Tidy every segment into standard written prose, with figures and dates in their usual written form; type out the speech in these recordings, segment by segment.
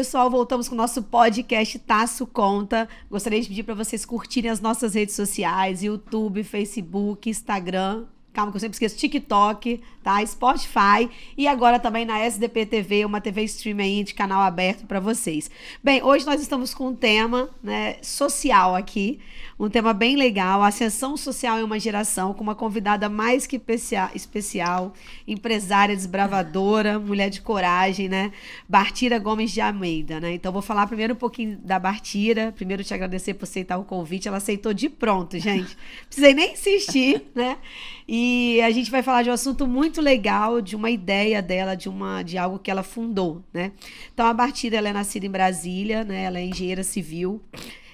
pessoal, voltamos com o nosso podcast Taço Conta. Gostaria de pedir para vocês curtirem as nossas redes sociais, YouTube, Facebook, Instagram. Calma que eu sempre esqueço, TikTok, tá? Spotify e agora também na SDP TV, uma TV stream aí de canal aberto para vocês. Bem, hoje nós estamos com um tema, né, social aqui, um tema bem legal, ascensão social em uma geração, com uma convidada mais que especial, empresária desbravadora, mulher de coragem, né? Bartira Gomes de Almeida, né? Então vou falar primeiro um pouquinho da Bartira, primeiro te agradecer por aceitar o convite, ela aceitou de pronto, gente. Precisei nem insistir, né? E a gente vai falar de um assunto muito legal, de uma ideia dela, de algo que ela fundou, né? Então, a Bartira, ela é nascida em Brasília, né? Ela é engenheira civil,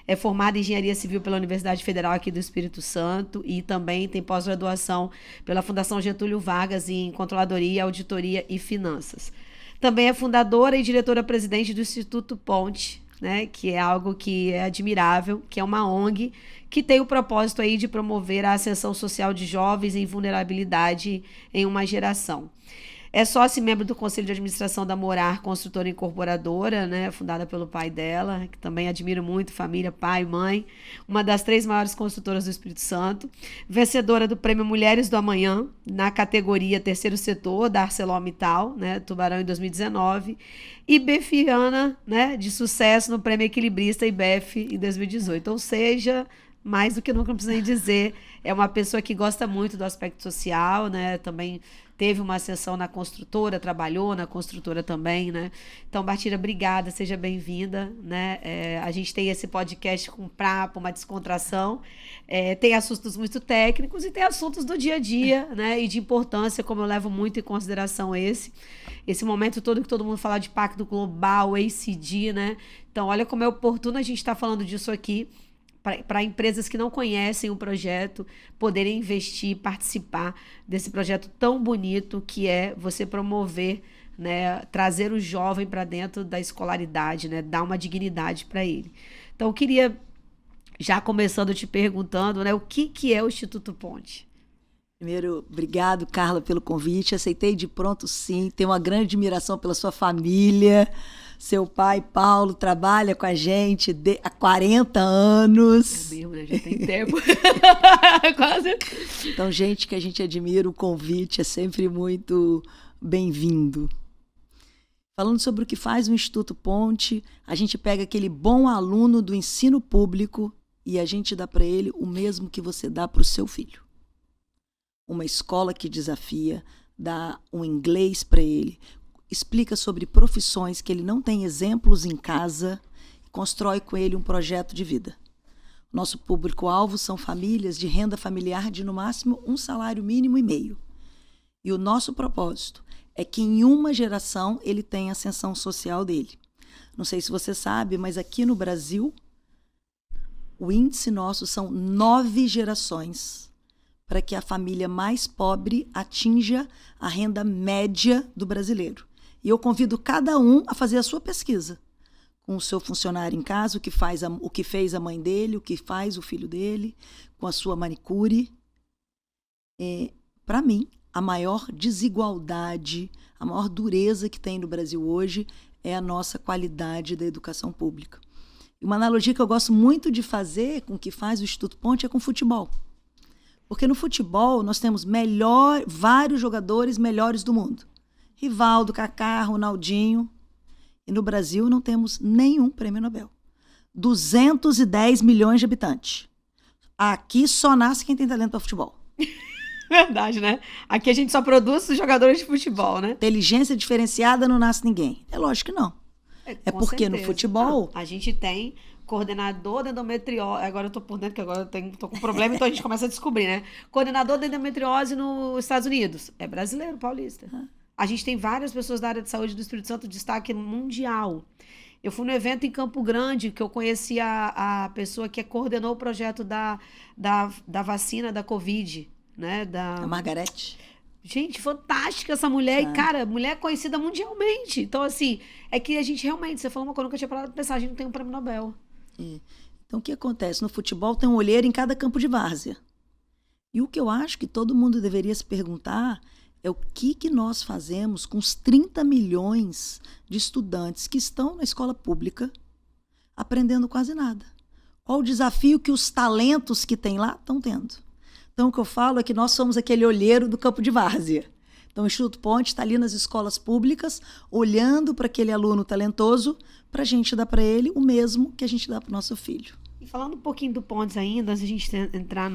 é formada em engenharia civil pela Universidade Federal aqui do Espírito Santo e também tem pós-graduação pela Fundação Getúlio Vargas em Controladoria, Auditoria e Finanças. Também é fundadora e diretora-presidente do Instituto Ponte, né? Que é algo que é admirável, que é uma ONG que tem o propósito aí de promover a ascensão social de jovens em vulnerabilidade em uma geração. É sócia e membro do Conselho de Administração da Morar, construtora incorporadora, né, fundada pelo pai dela, que também admiro muito, família, pai, mãe, uma das 3 maiores construtoras do Espírito Santo, vencedora do Prêmio Mulheres do Amanhã, na categoria Terceiro Setor, da ArcelorMittal, né, Tubarão em 2019, e befiana, né, de sucesso no Prêmio Equilibrista IBEF em 2018, ou seja, mais do que nunca, não precisa nem dizer, é uma pessoa que gosta muito do aspecto social, né, também teve uma ascensão na construtora, trabalhou na construtora também, né? Então, Bartira, obrigada, seja bem-vinda, né? A gente tem esse podcast com papo, uma descontração, tem assuntos muito técnicos e tem assuntos do dia a dia, né? E de importância, como eu levo muito em consideração esse momento todo que todo mundo fala de Pacto Global, ACD, né? Então, olha como é oportuno a gente estar falando disso aqui, para empresas que não conhecem o projeto poderem investir, participar desse projeto tão bonito que é você promover, né, trazer o jovem para dentro da escolaridade, né, dar uma dignidade para ele. Então, eu queria, já começando te perguntando, né, o que é o Instituto Ponte? Primeiro, obrigado, Carla, pelo convite. Aceitei de pronto, sim. Tenho uma grande admiração pela sua família. Seu pai, Paulo, trabalha com a gente há 40 anos. É mesmo, né? Já tem tempo. Quase. Então, gente que a gente admira, o convite é sempre muito bem-vindo. Falando sobre o que faz o Instituto Ponte, a gente pega aquele bom aluno do ensino público e a gente dá para ele o mesmo que você dá para o seu filho. Uma escola que desafia, dá um inglês para ele, explica sobre profissões que ele não tem exemplos em casa, constrói com ele um projeto de vida. Nosso público-alvo são famílias de renda familiar de, no máximo, 1,5 salário mínimo. E o nosso propósito é que em uma geração ele tenha a ascensão social dele. Não sei se você sabe, mas aqui no Brasil, o índice nosso são 9 gerações para que a família mais pobre atinja a renda média do brasileiro. E eu convido cada um a fazer a sua pesquisa com o seu funcionário em casa, o que fez a mãe dele, o que faz o filho dele, com a sua manicure. Para mim, a maior desigualdade, a maior dureza que tem no Brasil hoje é a nossa qualidade da educação pública. E uma analogia que eu gosto muito de fazer com o que faz o Instituto Ponte é com o futebol. Porque no futebol nós temos vários jogadores melhores do mundo. Rivaldo, Kaká, Ronaldinho. E no Brasil não temos nenhum prêmio Nobel. 210 milhões de habitantes. Aqui só nasce quem tem talento para futebol. Verdade, né? Aqui a gente só produz jogadores de futebol, né? Inteligência diferenciada não nasce ninguém. É lógico que não. É porque certeza. No futebol... a gente tem coordenador de endometriose... Agora eu tô por dentro, que agora eu tô com problema, então a gente começa a descobrir, né? Coordenador de endometriose nos Estados Unidos. É brasileiro, paulista. A gente tem várias pessoas da área de saúde do Espírito Santo, destaque mundial. Eu fui no evento em Campo Grande, que eu conheci a pessoa que coordenou o projeto da vacina da Covid, né? A Margarete. Gente, fantástica essa mulher. E, cara, mulher conhecida mundialmente. Então, assim, é que a gente realmente... Você falou uma coisa que eu tinha parado de pensar. A gente não tem um prêmio Nobel. Então, o que acontece? No futebol tem um olheiro em cada campo de várzea. E o que eu acho que todo mundo deveria se perguntar é o que nós fazemos com os 30 milhões de estudantes que estão na escola pública aprendendo quase nada. Qual o desafio que os talentos que tem lá estão tendo? Então, o que eu falo é que nós somos aquele olheiro do campo de várzea. Então, o Instituto Ponte está ali nas escolas públicas, olhando para aquele aluno talentoso, para a gente dar para ele o mesmo que a gente dá para o nosso filho. E falando um pouquinho do Pontes ainda, antes de a gente entrar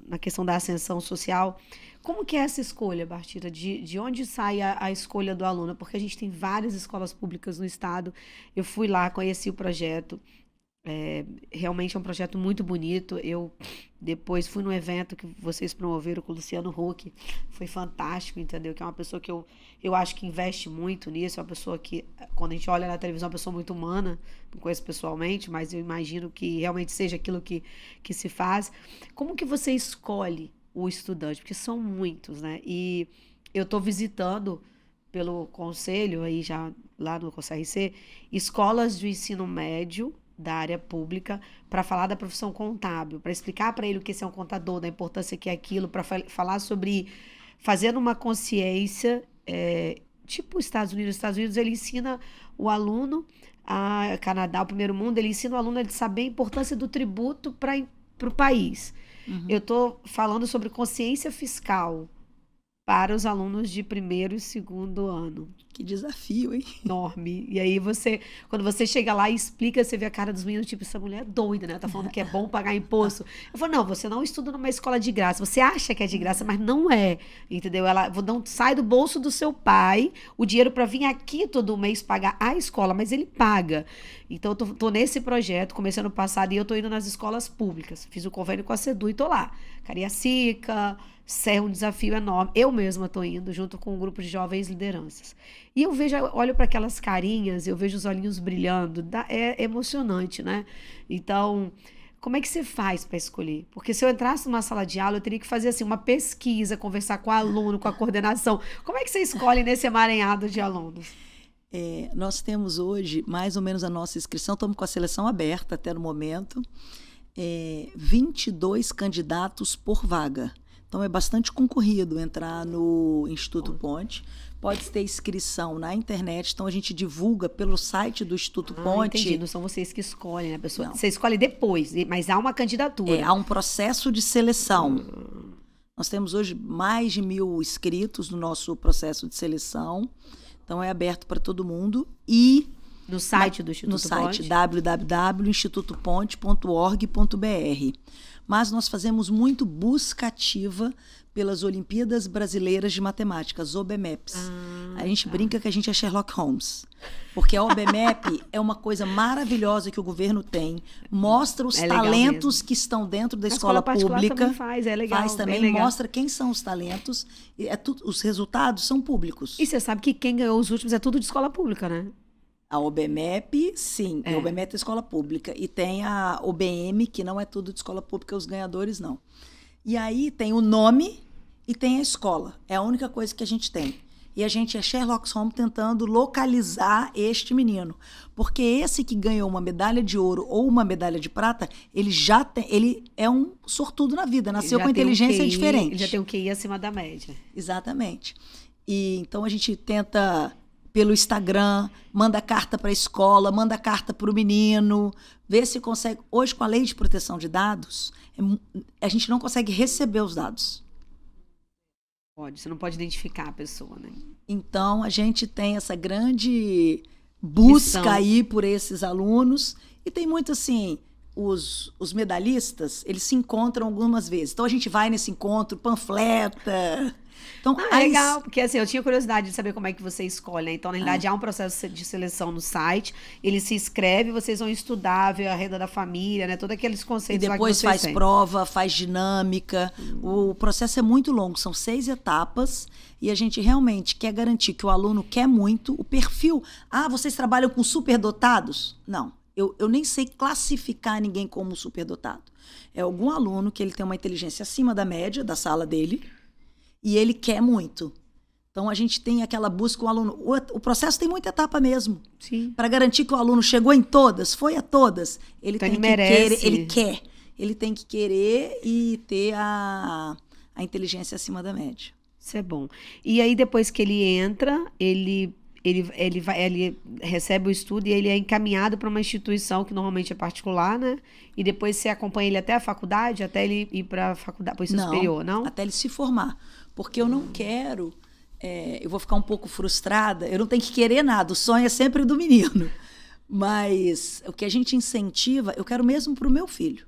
na questão da ascensão social, como que é essa escolha, Bartira? De onde sai a escolha do aluno? Porque a gente tem várias escolas públicas no estado. Eu fui lá, conheci o projeto. Realmente é um projeto muito bonito. Eu depois fui no evento que vocês promoveram com o Luciano Huck, foi fantástico, entendeu? Que é uma pessoa que eu acho que investe muito nisso, é uma pessoa que, quando a gente olha na televisão, é uma pessoa muito humana, não conheço pessoalmente, mas eu imagino que realmente seja aquilo que se faz. Como que você escolhe o estudante? Porque são muitos, né? E eu estou visitando pelo conselho, aí já lá no CONSERC, escolas de ensino médio da área pública para falar da profissão contábil, para explicar para ele o que é um contador, da importância que é aquilo, para falar sobre fazendo uma consciência, tipo os Estados Unidos. Os Estados Unidos, ele ensina o aluno, a Canadá, o primeiro mundo, ele ensina o aluno a saber a importância do tributo para o país. Uhum. Eu estou falando sobre consciência fiscal para os alunos de primeiro e segundo ano. Que desafio, hein? Enorme. E aí quando você chega lá e explica, você vê a cara dos meninos, tipo, essa mulher é doida, né? Tá falando que é bom pagar imposto. Eu falo, não, você não estuda numa escola de graça. Você acha que é de graça, mas não é, entendeu? Ela não sai do bolso do seu pai o dinheiro para vir aqui todo mês pagar a escola, mas ele paga. Então, eu tô nesse projeto, comecei ano passado, e eu tô indo nas escolas públicas. Fiz o convênio com a SEDU e tô lá. Cariacica, Serra, é um desafio enorme. Eu mesma estou indo junto com um grupo de jovens lideranças. E eu olho para aquelas carinhas, eu vejo os olhinhos brilhando. É emocionante, né? Então, como é que você faz para escolher? Porque se eu entrasse numa sala de aula, eu teria que fazer assim, uma pesquisa, conversar com o aluno, com a coordenação. Como é que você escolhe nesse emaranhado de alunos? Nós temos hoje, mais ou menos a nossa inscrição, estamos com a seleção aberta até no momento, 22 candidatos por vaga. Então, é bastante concorrido entrar no Instituto Ponte. Pode ter inscrição na internet, então a gente divulga pelo site do Instituto Ponte. Entendi, não são vocês que escolhem, né, pessoa? Não. Você escolhe depois, mas há uma candidatura. Há um processo de seleção. Nós temos hoje mais de 1.000 inscritos no nosso processo de seleção. Então, é aberto para todo mundo. E no site do Instituto Ponte? No site www.institutoponte.org.br. Mas nós fazemos muito busca ativa pelas Olimpíadas Brasileiras de Matemática, as OBMEPs. A gente brinca que a gente é Sherlock Holmes, porque a OBMEP é uma coisa maravilhosa que o governo tem, mostra os talentos que estão dentro da escola pública. Também faz, é legal. Faz também, mostra quem são os talentos, os resultados são públicos. E você sabe que quem ganhou os últimos é tudo de escola pública, né? A OBMEP, sim. A OBMEP é escola pública. E tem a OBM, que não é tudo de escola pública, os ganhadores não. E aí tem o nome e tem a escola. É a única coisa que a gente tem. E a gente é Sherlock Holmes tentando localizar este menino. Porque esse que ganhou uma medalha de ouro ou uma medalha de prata, ele é um sortudo na vida, nasceu com inteligência diferente. Ele já tem um QI acima da média. Exatamente. E então a gente tenta pelo Instagram, manda carta para a escola, manda carta para o menino, vê se consegue. Hoje, com a lei de proteção de dados, a gente não consegue receber os dados. Você não pode identificar a pessoa, né? Então, a gente tem essa grande busca aí por esses alunos. E tem muito assim, os medalhistas, eles se encontram algumas vezes. Então, a gente vai nesse encontro, panfleta. Então, legal, porque assim, eu tinha curiosidade de saber como é que você escolhe, né? Então, na realidade, há um processo de seleção no site, ele se inscreve, vocês vão estudar, ver a renda da família, né? Todos aqueles conceitos lá que vocês depois faz prova, faz dinâmica. O processo é muito longo, são 6 etapas, e a gente realmente quer garantir que o aluno quer muito, o perfil. Vocês trabalham com superdotados? Não. Eu nem sei classificar ninguém como superdotado. É algum aluno que ele tem uma inteligência acima da média da sala dele, e ele quer muito. Então, a gente tem aquela busca, o aluno... O processo tem muita etapa mesmo. Sim. Para garantir que o aluno chegou em todas, foi a todas. Ele então tem ele merece. Ele quer. Ele tem que querer e ter a a inteligência acima da média. Isso é bom. E aí, depois que ele entra, ele recebe o estudo e ele é encaminhado para uma instituição que normalmente é particular, né? E depois você acompanha ele até a faculdade, até ele ir para a faculdade, para o ensino superior, não? Até ele se formar. Porque eu não quero... eu vou ficar um pouco frustrada, eu não tenho que querer nada, o sonho é sempre do menino. Mas o que a gente incentiva, eu quero mesmo para o meu filho.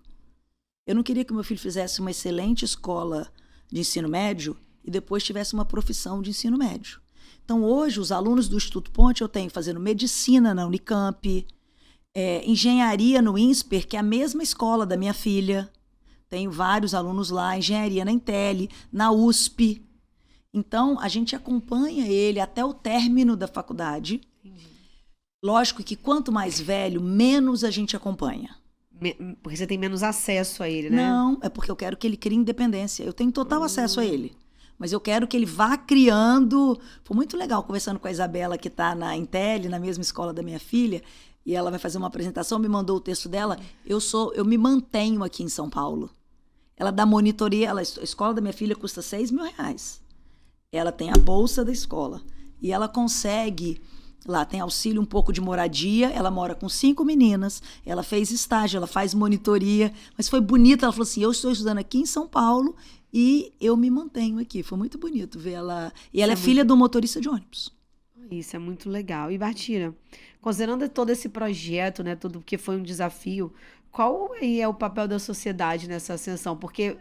Eu não queria que o meu filho fizesse uma excelente escola de ensino médio e depois tivesse uma profissão de ensino médio. Então, hoje, os alunos do Instituto Ponte, eu tenho fazendo medicina na Unicamp, engenharia no INSPER, que é a mesma escola da minha filha. Tenho vários alunos lá, engenharia na Intel, na USP. Então, a gente acompanha ele até o término da faculdade. Entendi. Lógico que quanto mais velho, menos a gente acompanha. Porque você tem menos acesso a ele, né? Não, é porque eu quero que ele crie independência. Eu tenho total acesso a ele. Mas eu quero que ele vá criando... Foi muito legal conversando com a Isabela, que está na Intel, na mesma escola da minha filha, e ela vai fazer uma apresentação, me mandou o texto dela. Eu me mantenho aqui em São Paulo. Ela dá monitoria, a escola da minha filha custa R$6.000. Ela tem a bolsa da escola. E ela consegue... Lá tem auxílio um pouco de moradia, ela mora com 5 meninas, ela fez estágio, ela faz monitoria, mas foi bonito, ela falou assim, eu estou estudando aqui em São Paulo e eu me mantenho aqui. Foi muito bonito ver ela. E ela é filha do motorista de ônibus. Isso é muito legal. E Bartira, considerando todo esse projeto, né, tudo que foi um desafio, qual é o papel da sociedade nessa ascensão? Porque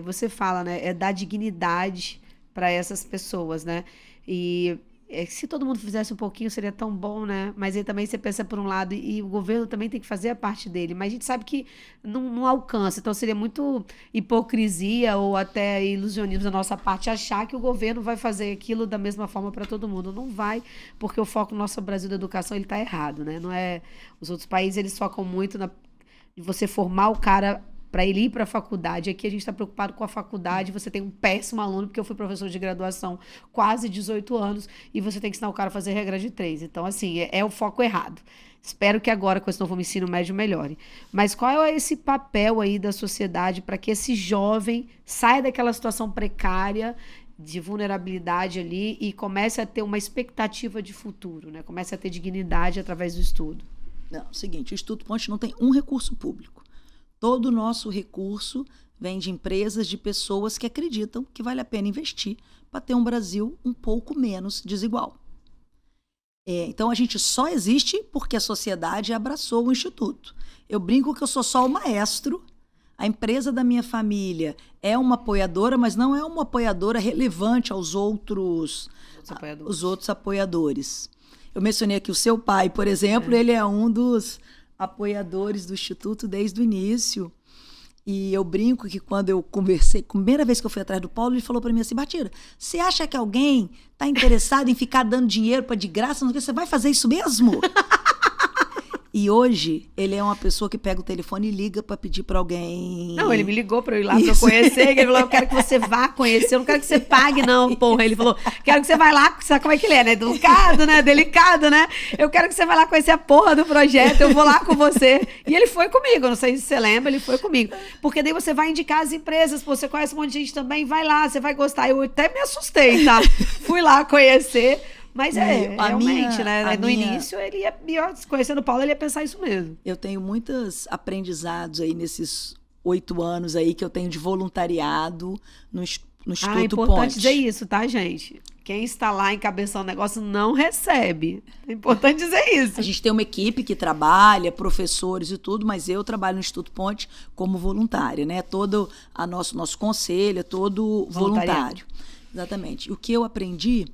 você fala, né, é dar dignidade para essas pessoas, né? E se todo mundo fizesse um pouquinho, seria tão bom, né? Mas aí também você pensa por um lado, e o governo também tem que fazer a parte dele. Mas a gente sabe que não alcança. Então seria muito hipocrisia ou até ilusionismo da nossa parte achar que o governo vai fazer aquilo da mesma forma para todo mundo. Não vai, porque o foco do nosso Brasil da educação ele está errado, né? Não é, os outros países eles focam muito de você formar o cara para ele ir para a faculdade. Aqui a gente está preocupado com a faculdade, você tem um péssimo aluno, porque eu fui professor de graduação quase 18 anos, e você tem que ensinar o cara a fazer regra de 3. Então, assim, é o foco errado. Espero que agora, com esse novo ensino médio, melhore. Mas qual é esse papel aí da sociedade para que esse jovem saia daquela situação precária, de vulnerabilidade ali, e comece a ter uma expectativa de futuro, né? Comece a ter dignidade através do estudo? Não, é o seguinte, o Instituto Ponte não tem um recurso público. Todo o nosso recurso vem de empresas, de pessoas que acreditam que vale a pena investir para ter um Brasil um pouco menos desigual. Então, a gente só existe porque a sociedade abraçou o Instituto. Eu brinco que eu sou só o maestro. A empresa da minha família é uma apoiadora, mas não é uma apoiadora relevante aos outros apoiadores. Eu mencionei aqui o seu pai, por exemplo, ele é um dos apoiadores do Instituto desde o início. E eu brinco que quando eu conversei, a primeira vez que eu fui atrás do Paulo, ele falou para mim assim, Bartira, você acha que alguém está interessado em ficar dando dinheiro para de graça? Não, você vai fazer isso mesmo? E hoje, ele é uma pessoa que pega o telefone e liga para pedir para alguém... Não, ele me ligou para eu ir lá para eu conhecer. Ele falou, eu quero que você vá conhecer, eu não quero que você pague, não, porra. Ele falou, quero que você vá lá, sabe como é que ele é, né? Educado, né? Delicado, né? Eu quero que você vá lá conhecer a porra do projeto, eu vou lá com você. E ele foi comigo, não sei se você lembra, ele foi comigo. Porque daí você vai indicar as empresas, pô, você conhece um monte de gente também, vai lá, você vai gostar. Eu até me assustei, tá? Fui lá conhecer... Mas realmente, né? No início, ele ia, conhecendo o Paulo, ele ia pensar isso mesmo. Eu tenho muitos aprendizados aí nesses 8 anos aí que eu tenho de voluntariado no Instituto Ponte. É importante dizer isso, tá, gente? Quem está lá encabeçando o negócio não recebe. É importante dizer isso. A gente tem uma equipe que trabalha, professores e tudo, mas eu trabalho no Instituto Ponte como voluntária, né? Todo nosso conselho é todo voluntário. Exatamente. O que eu aprendi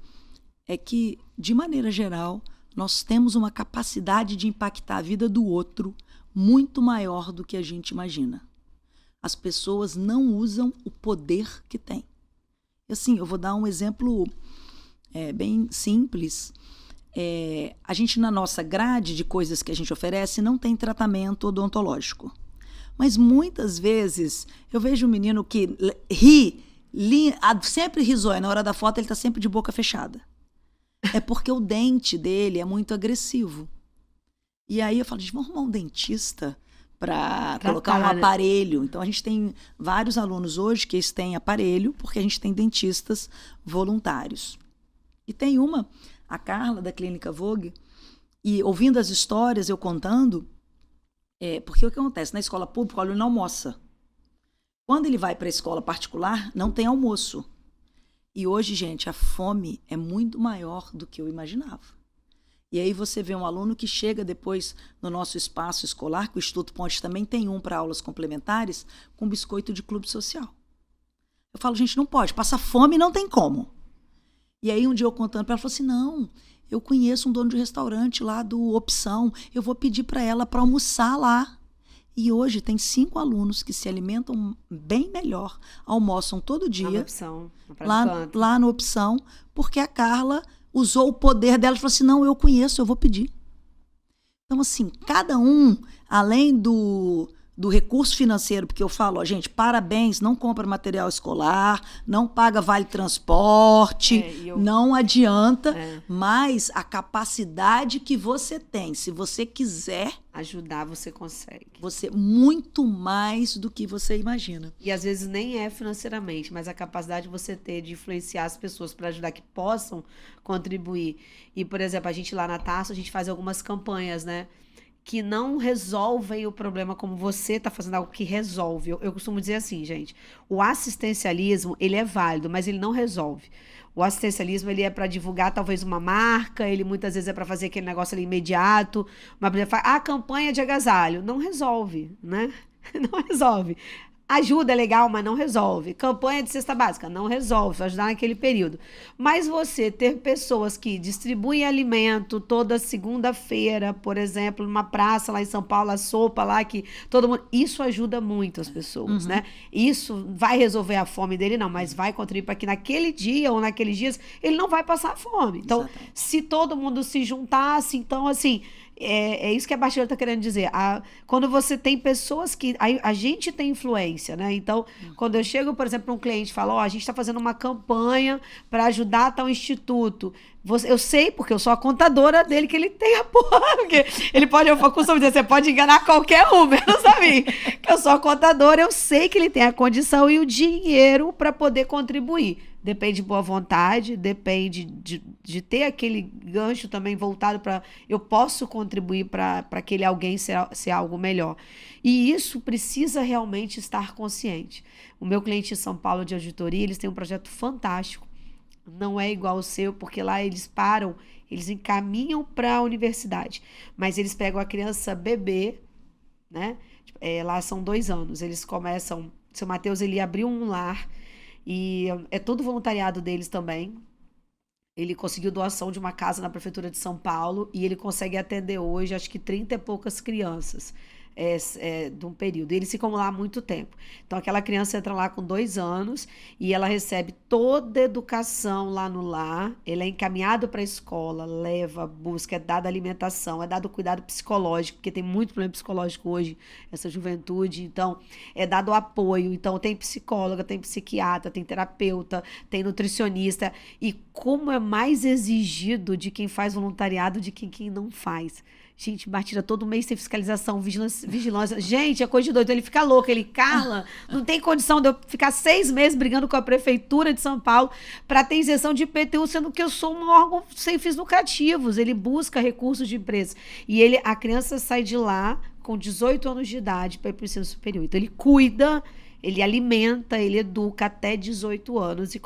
é que, de maneira geral, nós temos uma capacidade de impactar a vida do outro muito maior do que a gente imagina. As pessoas não usam o poder que têm. Assim, eu vou dar um exemplo bem simples. A gente, na nossa grade de coisas que a gente oferece, não tem tratamento odontológico. Mas, muitas vezes, eu vejo um menino que sempre risonha. Na hora da foto, ele está sempre de boca fechada. É porque o dente dele é muito agressivo. E aí eu falo, gente, vamos arrumar um dentista para colocar um aparelho. Então, a gente tem vários alunos hoje que eles têm aparelho, porque a gente tem dentistas voluntários. E tem a Carla, da Clínica Vogue, e ouvindo as histórias, eu contando, porque o que acontece? Na escola pública, o aluno não almoça. Quando ele vai para a escola particular, não tem almoço. E hoje, gente, a fome é muito maior do que eu imaginava. E aí você vê um aluno que chega depois no nosso espaço escolar, que o Instituto Ponte também tem para aulas complementares, com biscoito de clube social. Eu falo, gente, não pode, passar fome não tem como. E aí um dia eu contando para ela, falou assim, não, eu conheço um dono de restaurante lá do Opção, eu vou pedir para ela para almoçar lá. E hoje tem 5 alunos que se alimentam bem melhor, almoçam todo dia lá no Opção, porque a Carla usou o poder dela e falou assim, não, eu conheço, eu vou pedir. Então, assim, cada um, além do recurso financeiro, porque eu falo, gente, parabéns, não compra material escolar, não paga vale transporte, não adianta, mas a capacidade que você tem, se você quiser ajudar, você consegue. Você muito mais do que você imagina. E às vezes nem é financeiramente, mas a capacidade que você ter de influenciar as pessoas para ajudar que possam contribuir. E, por exemplo, a gente lá na Tasso, a gente faz algumas campanhas, né? Que não resolvem o problema como você está fazendo algo que resolve. Eu costumo dizer assim, gente, o assistencialismo, ele é válido, mas ele não resolve. O assistencialismo, ele é para divulgar talvez uma marca, ele muitas vezes é para fazer aquele negócio ali imediato, a campanha de agasalho, não resolve, né? Não resolve. Ajuda é legal, mas não resolve. Campanha de cesta básica, não resolve, vai ajudar naquele período. Mas você ter pessoas que distribuem alimento toda segunda-feira, por exemplo, numa praça lá em São Paulo, a sopa lá, que todo mundo... Isso ajuda muito as pessoas, né? Isso vai resolver a fome dele, não, mas vai contribuir para que naquele dia ou naqueles dias ele não vai passar fome. Então, se todo mundo se juntasse, então, assim... É isso que a Bastiana está querendo dizer. Quando você tem pessoas que... A gente tem influência, né? Então, quando eu chego, por exemplo, para um cliente e falo, a gente está fazendo uma campanha para ajudar tal instituto. Eu sei, porque eu sou a contadora dele, que ele tem a porra. Porque ele pode, eu costumo dizer, você pode enganar qualquer um, menos a mim. Que eu sou a contadora, eu sei que ele tem a condição e o dinheiro para poder contribuir. Depende de boa vontade, depende de ter aquele gancho também voltado para... Eu posso contribuir para aquele alguém ser algo melhor. E isso precisa realmente estar consciente. O meu cliente em São Paulo de auditoria, eles têm um projeto fantástico. Não é igual ao seu, porque lá eles encaminham para a universidade. Mas eles pegam a criança bebê, né? Lá são 2 anos. Eles começam... Seu Matheus, ele abriu um lar... E é todo voluntariado deles também. Ele conseguiu doação de uma casa na Prefeitura de São Paulo e ele consegue atender hoje, acho que 30 e poucas crianças de um período. E eles ficam lá há muito tempo. Então, aquela criança entra lá com 2 anos e ela recebe toda a educação lá no lar. Ele é encaminhado para a escola, leva, busca, é dada alimentação, é dado cuidado psicológico, porque tem muito problema psicológico hoje, essa juventude. Então, é dado apoio. Então, tem psicóloga, tem psiquiatra, tem terapeuta, tem nutricionista. E como é mais exigido de quem faz voluntariado de quem não faz. Gente, Batida, todo mês tem fiscalização, vigilância. Gente, é coisa de doido. Ele fica louco. Ele, Carla, não tem condição de eu ficar 6 meses brigando com a Prefeitura de São Paulo para ter isenção de IPTU, sendo que eu sou um órgão sem fins lucrativos. Ele busca recursos de empresa. E a criança sai de lá com 18 anos de idade para ir para o ensino superior. Então, ele cuida... Ele alimenta, ele educa até 18 anos e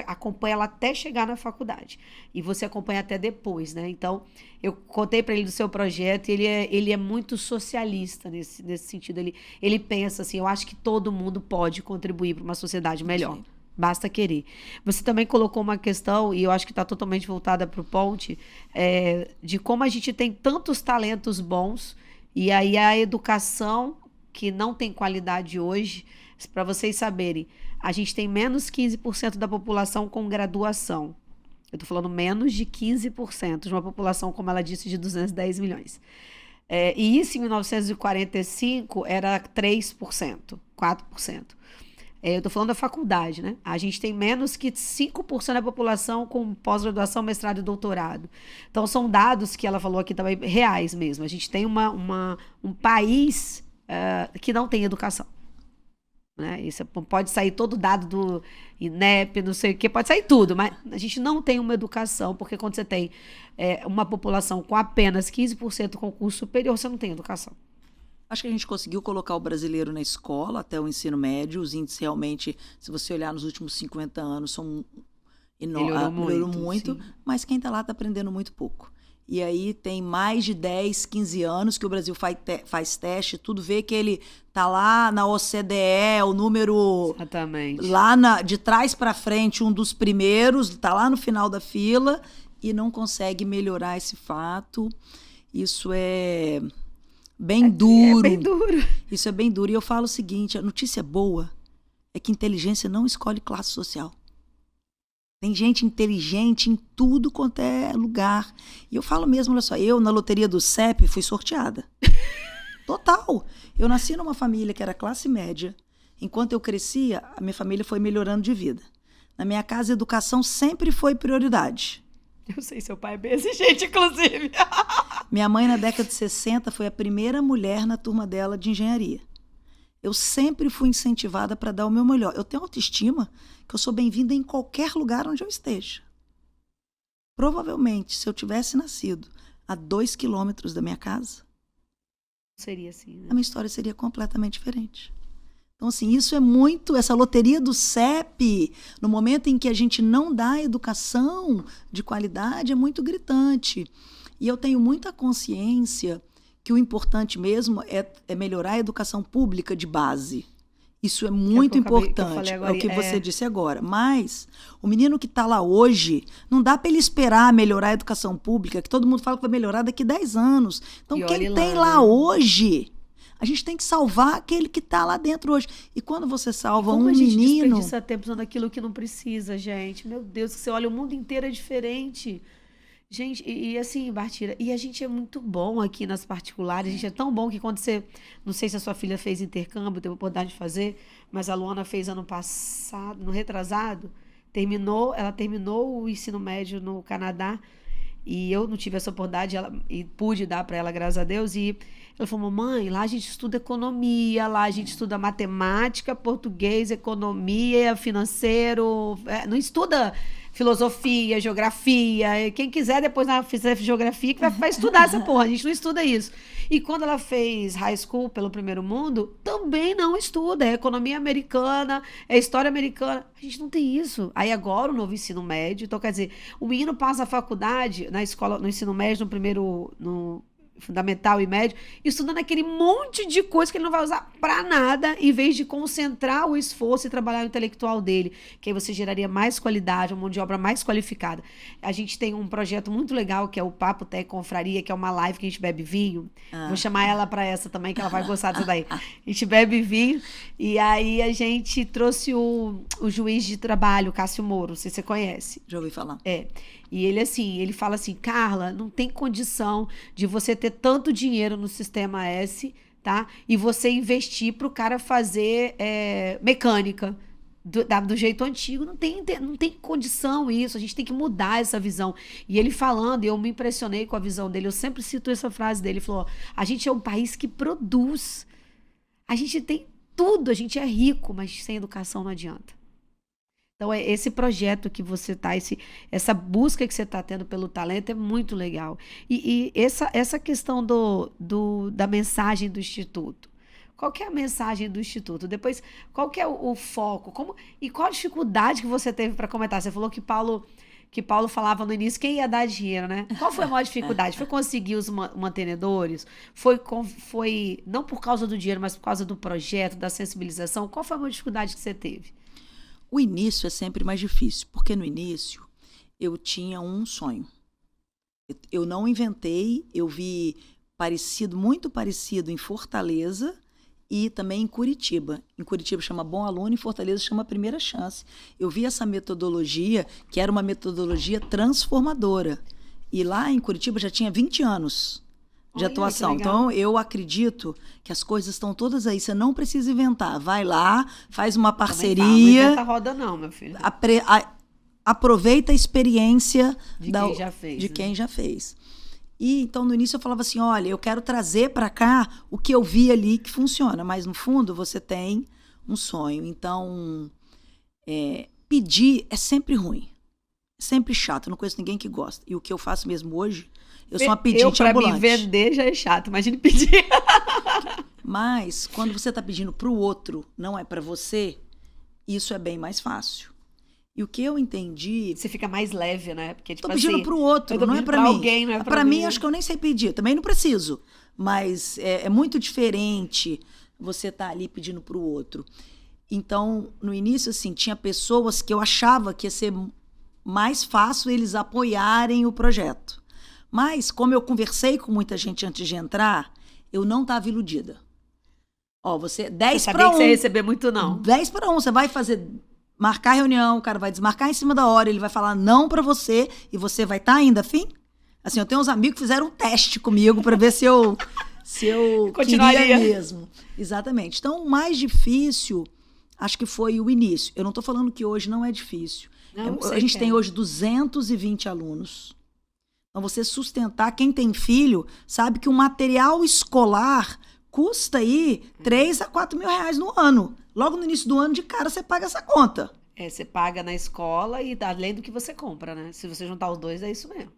acompanha ela até chegar na faculdade. E você acompanha até depois, né? Então, eu contei para ele do seu projeto e ele é muito socialista nesse sentido. Ele pensa assim, eu acho que todo mundo pode contribuir para uma sociedade melhor. Sim. Basta querer. Você também colocou uma questão, e eu acho que está totalmente voltada para o Ponte, de como a gente tem tantos talentos bons e aí a educação que não tem qualidade hoje. Para vocês saberem, a gente tem menos 15% da população com graduação. Eu estou falando menos de 15% de uma população, como ela disse, de 210 milhões. E isso em 1945 era 3%, 4%. Eu estou falando da faculdade, né? A gente tem menos que 5% da população com pós-graduação, mestrado e doutorado. Então, são dados que ela falou aqui também reais mesmo. A gente tem um país... que não têm educação. Né? Isso pode sair todo dado do INEP, não sei o que, pode sair tudo, mas a gente não tem uma educação, porque quando você tem uma população com apenas 15% com curso superior, você não tem educação. Acho que a gente conseguiu colocar o brasileiro na escola até o ensino médio. Os índices realmente, se você olhar nos últimos 50 anos, são melhorou muito, mas quem está lá está aprendendo muito pouco. E aí tem mais de 10, 15 anos que o Brasil faz teste, tudo vê que ele tá lá na OCDE, o número... Exatamente. Lá de trás para frente, um dos primeiros, tá lá no final da fila e não consegue melhorar esse fato. Isso é bem duro. É bem duro. Isso é bem duro. E eu falo o seguinte, a notícia boa é que inteligência não escolhe classe social. Tem gente inteligente em tudo quanto é lugar. E eu falo mesmo, olha só, eu na loteria do CEP fui sorteada. Total. Eu nasci numa família que era classe média. Enquanto eu crescia, a minha família foi melhorando de vida. Na minha casa, a educação sempre foi prioridade. Eu sei, seu pai é bem exigente, inclusive. Minha mãe, na década de 60, foi a primeira mulher na turma dela de engenharia. Eu sempre fui incentivada para dar o meu melhor. Eu tenho autoestima que eu sou bem-vinda em qualquer lugar onde eu esteja. Provavelmente, se eu tivesse nascido a 2 quilômetros da minha casa, seria assim, né? A minha história seria completamente diferente. Então, assim, isso é muito... Essa loteria do CEP, no momento em que a gente não dá educação de qualidade, é muito gritante. E eu tenho muita consciência que o importante mesmo é melhorar a educação pública de base. Isso é muito importante, é o que você disse agora. Mas o menino que está lá hoje, não dá para ele esperar melhorar a educação pública, que todo mundo fala que vai melhorar daqui a 10 anos. Então, quem tem lá hoje, a gente tem que salvar aquele que está lá dentro hoje. E quando você salva um menino... Como a gente desperdiça tempo usando aquilo que não precisa, gente. Meu Deus, que você olha, o mundo inteiro é diferente. Gente, e assim, Bartira, e a gente é muito bom aqui nas particulares, a gente é tão bom que quando você, não sei se a sua filha fez intercâmbio, teve a oportunidade de fazer, mas a Luana fez ano passado, no retrasado, ela terminou o ensino médio no Canadá, e eu não tive essa oportunidade, e pude dar para ela, graças a Deus, e ela falou, mamãe, lá a gente estuda economia, lá a gente estuda matemática, português, economia, financeiro, não estuda... filosofia, geografia, quem quiser depois fizer geografia que vai estudar essa porra, a gente não estuda isso. E quando ela fez high school pelo Primeiro Mundo, também não estuda, é economia americana, é história americana, a gente não tem isso. Aí agora o novo ensino médio, então quer dizer, o menino passa a faculdade na escola, no ensino médio, no fundamental e médio, estudando aquele monte de coisa que ele não vai usar pra nada, em vez de concentrar o esforço e trabalhar o intelectual dele, que aí você geraria mais qualidade, uma mão de obra mais qualificada. A gente tem um projeto muito legal, que é o Papo Té Confraria, que é uma live que a gente bebe vinho. Vou chamar ela pra essa também, que ela vai gostar disso daí. A gente bebe vinho, e aí a gente trouxe o juiz de trabalho, Cássio Moro, não sei se você conhece. Já ouvi falar. E ele fala assim, Carla, não tem condição de você ter tanto dinheiro no Sistema S, tá? E você investir para o cara fazer mecânica do jeito antigo. Não tem condição isso, a gente tem que mudar essa visão. E ele falando, eu me impressionei com a visão dele, eu sempre cito essa frase dele, ele falou, a gente é um país que produz, a gente tem tudo, a gente é rico, mas sem educação não adianta. Então, esse projeto que você está, essa busca que você está tendo pelo talento é muito legal. E essa questão da mensagem do Instituto. Qual que é a mensagem do Instituto? Depois, qual que é o foco? E qual a dificuldade que você teve para comentar? Você falou que Paulo falava no início quem ia dar dinheiro, né? Qual foi a maior dificuldade? Foi conseguir os mantenedores? Foi não por causa do dinheiro, mas por causa do projeto, da sensibilização? Qual foi a maior dificuldade que você teve? O início é sempre mais difícil, porque no início eu tinha um sonho. Eu não inventei, eu vi muito parecido em Fortaleza e também em Curitiba. Em Curitiba chama Bom Aluno, em Fortaleza chama Primeira Chance. Eu vi essa metodologia, que era uma metodologia transformadora. E lá em Curitiba já tinha 20 anos de atuação. Então, eu acredito que as coisas estão todas aí. Você não precisa inventar. Vai lá, faz uma parceria. Não inventa a roda não, meu filho. Aproveita a experiência de quem já fez. Quem já fez. E então no início eu falava assim, olha, eu quero trazer para cá o que eu vi ali que funciona, mas no fundo você tem um sonho. Então, pedir é sempre ruim, é sempre chato, eu não conheço ninguém que gosta. E o que eu faço mesmo hoje, eu sou uma pedinte ambulante. Pra mim vender já é chato, imagine pedir. Mas quando você está pedindo para o outro, não é para você, isso é bem mais fácil. E o que eu entendi... Você fica mais leve, né? Porque, tipo, tô pedindo assim, para o outro, não é para mim. Alguém, não é para mim, acho que eu nem sei pedir. Também não preciso. Mas é muito diferente você estar ali pedindo para o outro. Então, no início, assim, tinha pessoas que eu achava que ia ser mais fácil eles apoiarem o projeto. Mas, como eu conversei com muita gente antes de entrar, eu não estava iludida. Ó, você 10 para 1. Você sabia que você ia receber muito não. 10 para 1. Você vai marcar reunião, o cara vai desmarcar em cima da hora, ele vai falar não pra você e você vai estar ainda afim? Assim, eu tenho uns amigos que fizeram um teste comigo pra ver se eu queria mesmo. Exatamente. Então, o mais difícil, acho que foi o início. Eu não tô falando que hoje não é difícil. A gente tem hoje 220 alunos. Então, você sustentar, quem tem filho, sabe que o material escolar custa aí 3 a 4 mil reais no ano. Logo no início do ano, de cara, você paga essa conta. Você paga na escola e além do que você compra, né? Se você juntar os dois, é isso mesmo.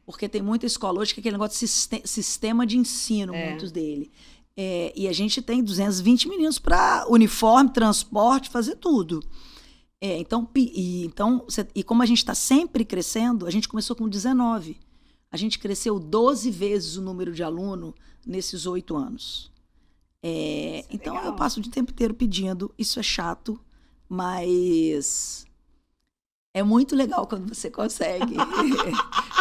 Porque tem muita escola hoje que é aquele negócio de sistema de ensino, muitos dele. E a gente tem 220 meninos para uniforme, transporte, fazer tudo. Então, como a gente está sempre crescendo, a gente começou com 19. A gente cresceu 12 vezes o número de aluno nesses 8 anos. Então, legal. Eu passo o tempo inteiro pedindo, isso é chato, mas é muito legal quando você consegue.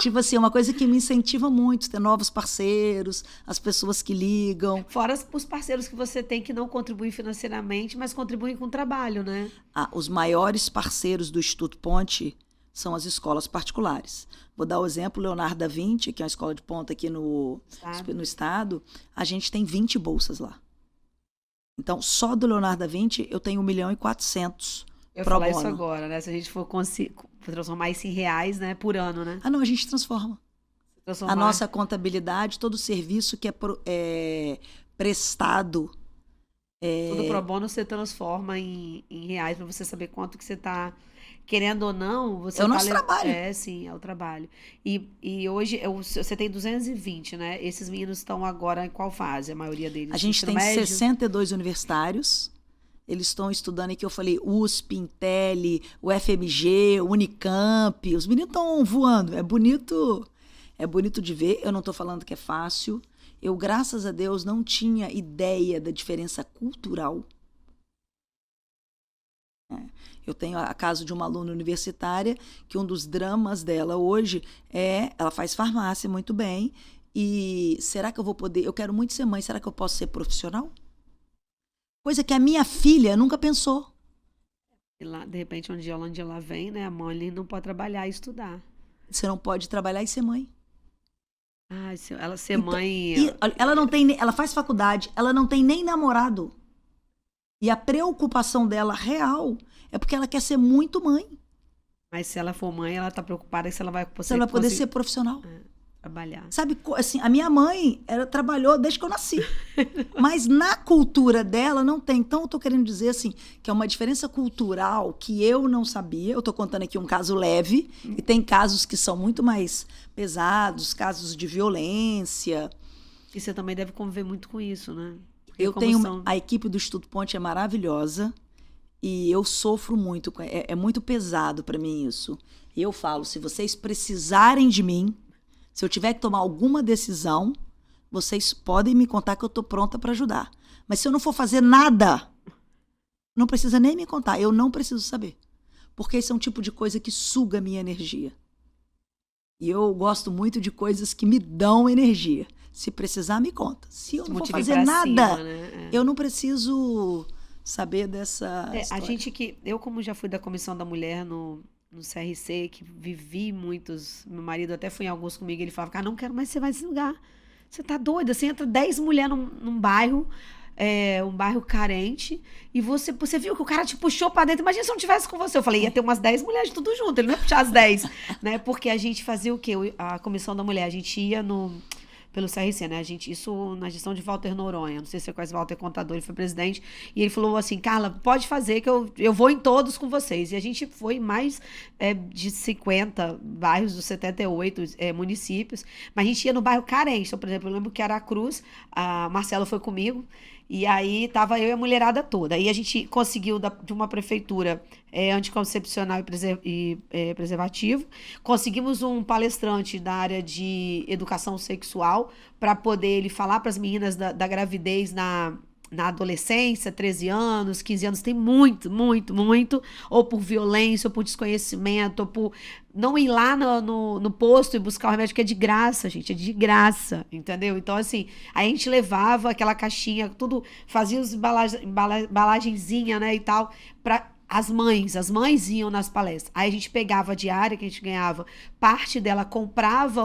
Tipo assim, é uma coisa que me incentiva muito, ter novos parceiros, as pessoas que ligam. Fora os parceiros que você tem que não contribuem financeiramente, mas contribuem com o trabalho, né? Os maiores parceiros do Instituto Ponte são as escolas particulares. Vou dar o exemplo, Leonardo da Vinci, que é uma escola de ponta aqui no estado, a gente tem 20 bolsas lá. Então, só do Leonardo da Vinci, eu tenho 1.400.000 Eu falar isso agora, né? Se a gente for transformar isso em reais, né? Por ano, né? Não, a gente transforma. A nossa contabilidade, todo o serviço que é prestado... Tudo pro bono você transforma em reais para você saber quanto que você está... Querendo ou não, você é o nosso trabalho. Sim, é o trabalho. E hoje você tem 220, né? Esses meninos estão agora em qual fase, a maioria deles? A gente tem médio? 62 universitários. Eles estão estudando aqui, eu falei, USP, Intel, UFMG, Unicamp. Os meninos estão voando. É bonito de ver. Eu não estou falando que é fácil. Eu, graças a Deus, não tinha ideia da diferença cultural. Eu tenho a caso de uma aluna universitária que um dos dramas dela hoje ela faz farmácia muito bem e será que eu vou poder, eu quero muito ser mãe, será que eu posso ser profissional? Coisa que a minha filha nunca pensou. E lá, de repente, onde ela vem, né, a mãe não pode trabalhar e estudar. Você não pode trabalhar e ser mãe. Ela ser mãe... Ela faz faculdade, ela não tem nem namorado. E a preocupação dela real é porque ela quer ser muito mãe. Mas se ela for mãe, ela tá preocupada se ela vai poder ser profissional. Trabalhar. Sabe, assim, a minha mãe, ela trabalhou desde que eu nasci. Mas na cultura dela não tem. Então eu tô querendo dizer assim, que é uma diferença cultural que eu não sabia. Eu tô contando aqui um caso leve, e tem casos que são muito mais pesados, casos de violência. E você também deve conviver muito com isso, né? A equipe do Instituto Ponte é maravilhosa e eu sofro muito, é muito pesado para mim isso. E eu falo, se vocês precisarem de mim, se eu tiver que tomar alguma decisão, vocês podem me contar que eu estou pronta para ajudar. Mas se eu não for fazer nada, não precisa nem me contar, eu não preciso saber. Porque esse é um tipo de coisa que suga a minha energia. E eu gosto muito de coisas que me dão energia. Se precisar, me conta. Se eu não for fazer nada, eu não preciso saber dessa história. Eu, como já fui da Comissão da Mulher no CRC, que vivi muitos... Meu marido até foi em alguns comigo, ele falava, não quero mais, você vai nesse lugar. Você tá doida? Você entra 10 mulheres num bairro, um bairro carente, e você viu que o cara te puxou pra dentro. Imagina se eu não tivesse com você. Eu falei, ia ter umas 10 mulheres tudo junto, ele não ia puxar as 10. Né? Porque a gente fazia o quê? A Comissão da Mulher, a gente ia pelo CRC, né? Isso na gestão de Walter Noronha, não sei se você conhece Walter Contador, ele foi presidente, e ele falou assim, Carla, pode fazer que eu vou em todos com vocês. E a gente foi em mais de 50 bairros dos 78 municípios, mas a gente ia no bairro carente. Então, por exemplo, eu lembro que Aracruz, a Marcela foi comigo, e aí tava eu e a mulherada toda. Aí a gente conseguiu de uma prefeitura anticoncepcional e preservativo. Conseguimos um palestrante da área de educação sexual para poder ele falar para as meninas da gravidez na adolescência, 13 anos, 15 anos, tem muito, ou por violência, ou por desconhecimento, ou por não ir lá no posto e buscar o remédio, que é de graça, gente, é de graça, entendeu? Então, assim, aí a gente levava aquela caixinha, tudo, fazia os embalagenzinha, né, e tal, para as mães iam nas palestras. Aí a gente pegava a diária que a gente ganhava, parte dela comprava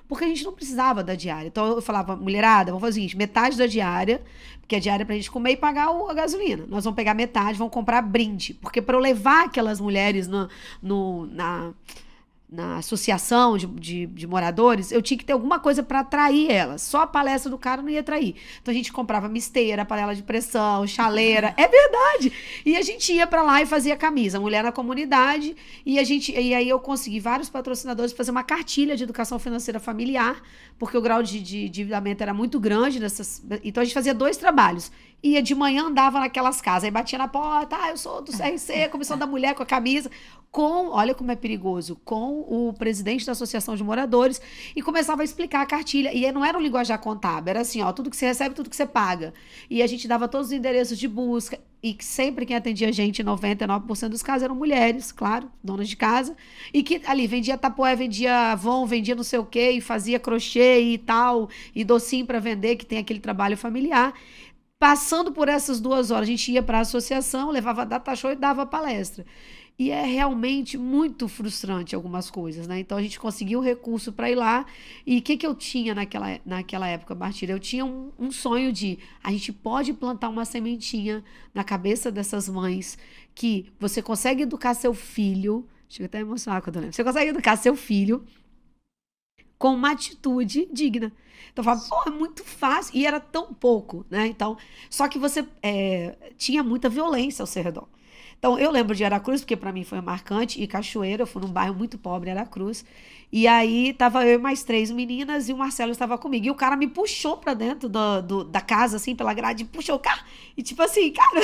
porque a gente não precisava da diária. Então eu falava, mulherada, vamos fazer o seguinte, metade da diária, porque a diária é pra gente comer e pagar a gasolina. Nós vamos pegar metade, vamos comprar brinde. Porque para eu levar aquelas mulheres na associação de moradores, eu tinha que ter alguma coisa para atrair elas. Só a palestra do cara não ia atrair. Então a gente comprava misteira, panela de pressão, chaleira. É verdade! E a gente ia para lá e fazia camisa. Mulher na comunidade. E aí eu consegui vários patrocinadores fazer uma cartilha de educação financeira familiar, porque o grau de endividamento era muito grande. Então a gente fazia 2 trabalhos. Ia de manhã, andava naquelas casas, aí batia na porta, eu sou do CRC, Comissão da Mulher, com a camisa, olha como é perigoso, com o presidente da Associação de Moradores, e começava a explicar a cartilha, e não era um linguajar contábil, era assim, tudo que você recebe, tudo que você paga, e a gente dava todos os endereços de busca, e que sempre quem atendia a gente, 99% dos casos eram mulheres, claro, donas de casa, e que ali vendia tapoé, vendia Avon, vendia não sei o quê, e fazia crochê e tal, e docinho para vender, que tem aquele trabalho familiar. Passando por essas 2 horas, a gente ia para a associação, levava data show e dava palestra. E é realmente muito frustrante algumas coisas, né? Então a gente conseguiu o recurso para ir lá. E o que eu tinha naquela época, Martíria? Eu tinha um sonho a gente pode plantar uma sementinha na cabeça dessas mães que você consegue educar seu filho. Chega até a emocionar quando eu lembro. Você consegue educar seu filho com uma atitude digna. Então, eu falava, é muito fácil. E era tão pouco, né? Então, só que você tinha muita violência ao seu redor. Então, eu lembro de Aracruz, porque para mim foi marcante, e Cachoeira, eu fui num bairro muito pobre, Aracruz. E aí, tava eu e mais 3 meninas, e o Marcelo estava comigo. E o cara me puxou pra dentro da casa, assim, pela grade, puxou o carro. E tipo assim, cara...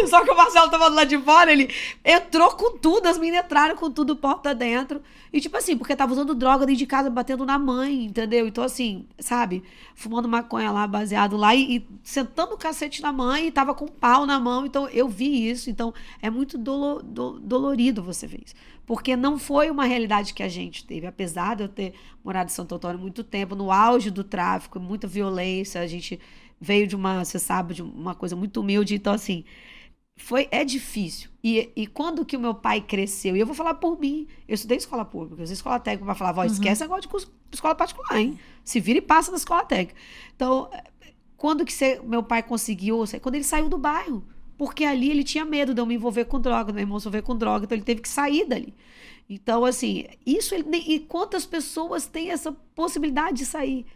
Só que o Marcelo tava lá de fora, ele entrou com tudo, as meninas entraram com tudo, porta dentro. E tipo assim, porque tava usando droga dentro de casa, batendo na mãe, entendeu? Então assim, sabe? Fumando maconha lá, baseado lá, e sentando o cacete na mãe, e tava com um pau na mão. Então eu vi isso, então é muito dolorido você ver isso. Porque não foi uma realidade que a gente teve. Apesar de eu ter morado em Santo Antônio há muito tempo, no auge do tráfico, muita violência, a gente veio você sabe, de uma coisa muito humilde. Então, assim, é difícil. E quando que o meu pai cresceu, e eu vou falar por mim, eu estudei escola pública, eu estudei escola técnica, para falar, esquece negócio de escola particular, hein? Se vira e passa na escola técnica. Então, quando que meu pai conseguiu, quando ele saiu do bairro, porque ali ele tinha medo de eu me envolver com droga, meu irmão se envolver com droga, então ele teve que sair dali. Então, assim, e quantas pessoas têm essa possibilidade de sair?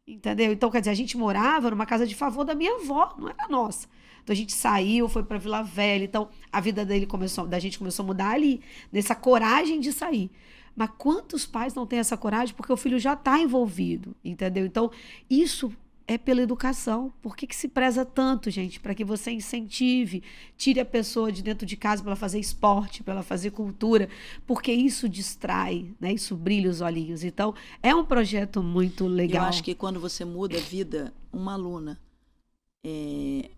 Entendeu? Então, quer dizer, a gente morava numa casa de favor da minha avó, não era nossa. Então a gente saiu, foi para Vila Velha, então a vida da gente começou a mudar ali, nessa coragem de sair. Mas quantos pais não têm essa coragem porque o filho já está envolvido, entendeu? Então, isso é pela educação. Por que se preza tanto, gente? Para que você incentive, tire a pessoa de dentro de casa para ela fazer esporte, para ela fazer cultura, porque isso distrai, né? Isso brilha os olhinhos. Então, é um projeto muito legal. Eu acho que quando você muda a vida, uma aluna,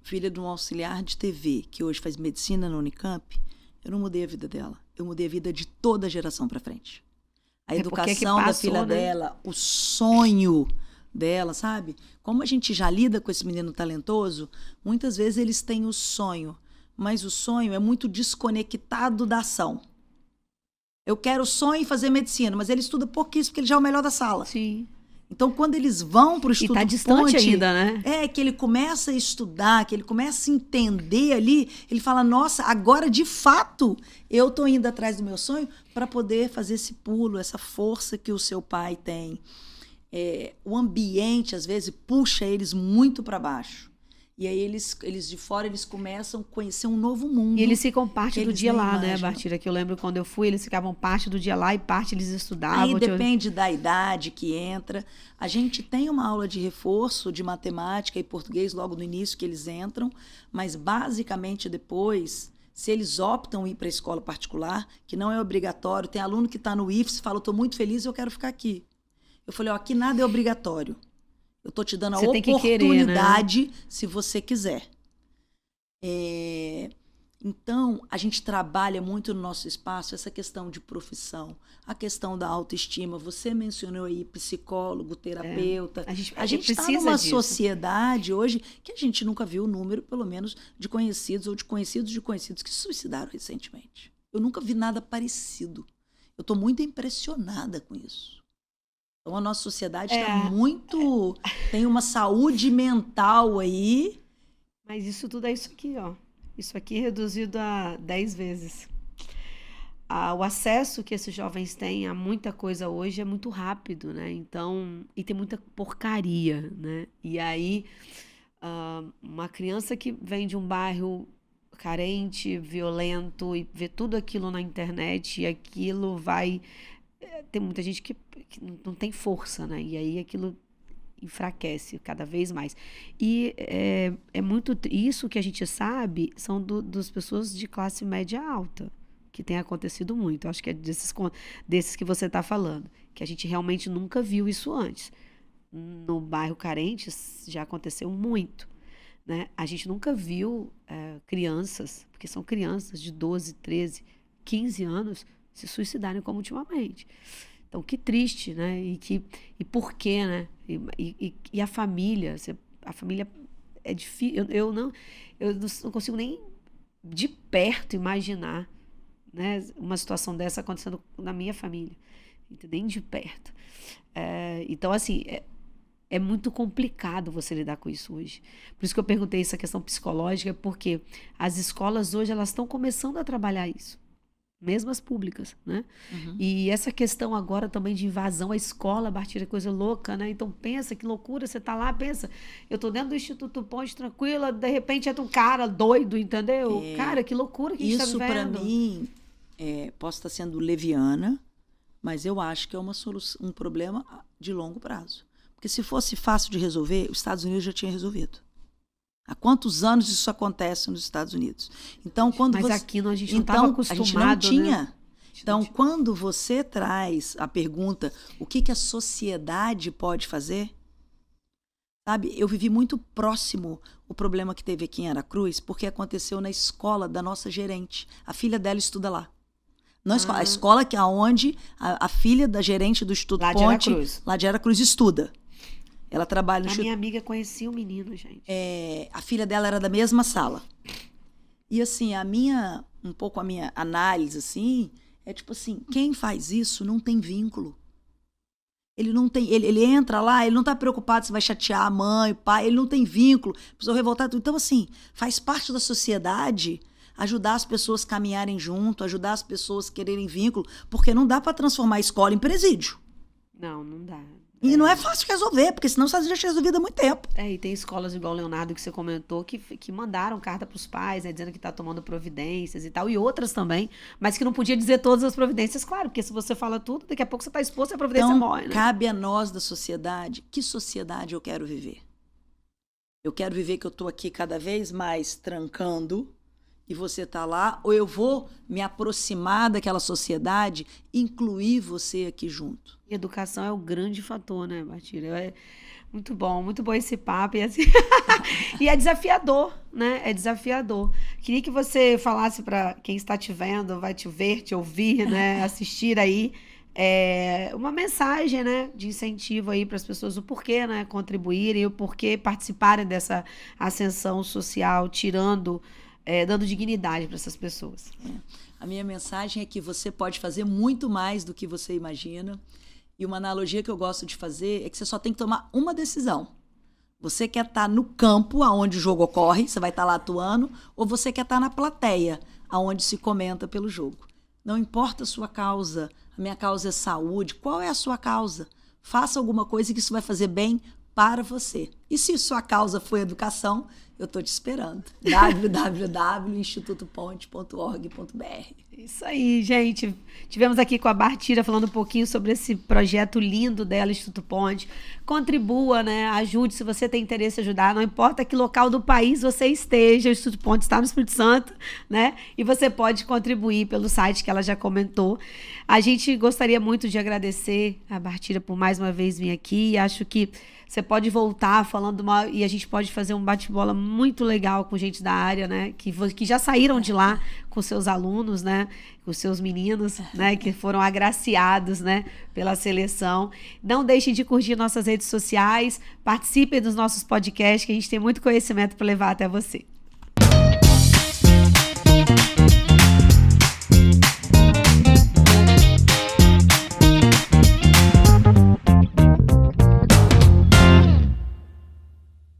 filha de um auxiliar de TV, que hoje faz medicina na Unicamp, eu não mudei a vida dela. Eu mudei a vida de toda a geração para frente. A educação da filha dela, o sonho dela, sabe? Como a gente já lida com esse menino talentoso, muitas vezes eles têm o sonho, mas o sonho é muito desconectado da ação. Eu quero o sonho em fazer medicina, mas ele estuda pouquíssimo, porque ele já é o melhor da sala. Sim. Então, quando eles vão para o estudo tá distante ponte, ainda, né? que ele começa a estudar, que ele começa a entender ali, ele fala, nossa, agora de fato eu estou indo atrás do meu sonho para poder fazer esse pulo, essa força que o seu pai tem. o ambiente, às vezes, puxa eles muito para baixo. E aí eles de fora, eles começam a conhecer um novo mundo. E eles ficam parte do dia lá, né, imaginam. Bartira? Que eu lembro quando eu fui, eles ficavam parte do dia lá e parte eles estudavam. Aí depende da idade que entra. A gente tem uma aula de reforço de matemática e português logo no início que eles entram, mas basicamente depois, se eles optam ir para a escola particular, que não é obrigatório, tem aluno que está no IFES e fala, estou muito feliz e eu quero ficar aqui. Eu falei, aqui nada é obrigatório. Eu estou te dando a oportunidade, querer, né? Se você quiser. Então, a gente trabalha muito no nosso espaço essa questão de profissão, a questão da autoestima. Você mencionou aí psicólogo, terapeuta. A gente está numa sociedade hoje que a gente nunca viu o número, pelo menos, de conhecidos ou de conhecidos que se suicidaram recentemente. Eu nunca vi nada parecido. Eu estou muito impressionada com isso. Então, a nossa sociedade está muito... Tem uma saúde mental aí. Mas isso tudo é isso aqui, ó. Isso aqui reduzido a 10 vezes. O acesso que esses jovens têm a muita coisa hoje é muito rápido, né? Então, e tem muita porcaria, né? E aí, uma criança que vem de um bairro carente, violento, e vê tudo aquilo na internet, e aquilo vai... Tem muita gente que não tem força, né? E aí aquilo enfraquece cada vez mais. E é muito... Isso que a gente sabe são das pessoas de classe média alta, que tem acontecido muito. Eu acho que é desses que você está falando, que a gente realmente nunca viu isso antes. No bairro carente já aconteceu muito, né? A gente nunca viu crianças, porque são crianças de 12, 13, 15 anos, se suicidarem como ultimamente. Então, que triste, né? E por quê, né? E a família? A família é difícil. Eu não consigo nem de perto imaginar, né, uma situação dessa acontecendo na minha família. Nem de perto. Então, assim, é muito complicado você lidar com isso hoje. Por isso que eu perguntei essa questão psicológica, porque as escolas hoje elas estão começando a trabalhar isso. Mesmo as públicas, né? Uhum. E essa questão agora também de invasão à escola, Bartira, é coisa louca, né? Então pensa, que loucura, você tá lá, pensa, eu tô dentro do Instituto Ponte tranquila, de repente entra um cara doido, entendeu? Cara, que loucura que a gente tá vivendo. Isso para mim, posso estar sendo leviana, mas eu acho que é um problema de longo prazo. Porque se fosse fácil de resolver, os Estados Unidos já tinha resolvido. Há quantos anos isso acontece nos Estados Unidos? Então, Mas aqui a gente não estava acostumado, a gente não tinha. Né? Então, quando você traz a pergunta, o que a sociedade pode fazer? Sabe, eu vivi muito próximo o problema que teve aqui em Aracruz, porque aconteceu na escola da nossa gerente. A filha dela estuda lá. Não a escola que é onde a filha da gerente do Instituto Ponte, lá de Aracruz, estuda. Ela trabalha no minha amiga conhecia o menino, gente. A filha dela era da mesma sala. E assim, a minha análise, assim, é tipo assim, quem faz isso não tem vínculo. Ele não tem, ele entra lá, ele não tá preocupado se vai chatear a mãe, o pai, ele não tem vínculo, pessoa revoltada. Então, assim, faz parte da sociedade ajudar as pessoas a caminharem junto, ajudar as pessoas a quererem vínculo, porque não dá para transformar a escola em presídio. Não dá. E não é fácil resolver, porque senão você já tinha resolvido há muito tempo. E tem escolas igual o Leonardo que você comentou, que mandaram carta para os pais, né, dizendo que está tomando providências e tal, e outras também, mas que não podia dizer todas as providências, claro, porque se você fala tudo, daqui a pouco você está exposto e a providência morre, né? Cabe a nós da sociedade, que sociedade eu quero viver? Eu quero viver que eu estou aqui cada vez mais trancando, e você está lá, ou eu vou me aproximar daquela sociedade, incluir você aqui junto. E educação é o grande fator, né, Bartira? Muito bom esse papo. E, assim... e é desafiador, né? É desafiador. Queria que você falasse para quem está te vendo, vai te ver, te ouvir, né? Assistir aí, uma mensagem, né, de incentivo aí para as pessoas, o porquê, né, contribuírem, o porquê participarem dessa ascensão social, dando dignidade para essas pessoas. A minha mensagem é que você pode fazer muito mais do que você imagina. E uma analogia que eu gosto de fazer é que você só tem que tomar uma decisão. Você quer estar no campo, onde o jogo ocorre, você vai estar lá atuando, ou você quer estar na plateia, onde se comenta pelo jogo. Não importa a sua causa, a minha causa é saúde, qual é a sua causa? faça alguma coisa que isso vai fazer bem para você. E se sua causa foi educação, eu estou te esperando. www.institutoponte.org.br. Isso aí, gente. Tivemos aqui com a Bartira falando um pouquinho sobre esse projeto lindo dela, Instituto Ponte. Contribua, né? Ajude se você tem interesse em ajudar. Não importa que local do país você esteja, o Instituto Ponte está no Espírito Santo, né? E você pode contribuir pelo site que ela já comentou. A gente gostaria muito de agradecer a Bartira por mais uma vez vir aqui. Acho que você pode voltar falando e a gente pode fazer um bate-bola muito legal com gente da área, né? Que já saíram de lá com seus alunos, né? Com seus meninos, né? Que foram agraciados, né? Pela seleção. Não deixem de curtir nossas redes sociais, participem dos nossos podcasts, que a gente tem muito conhecimento para levar até você.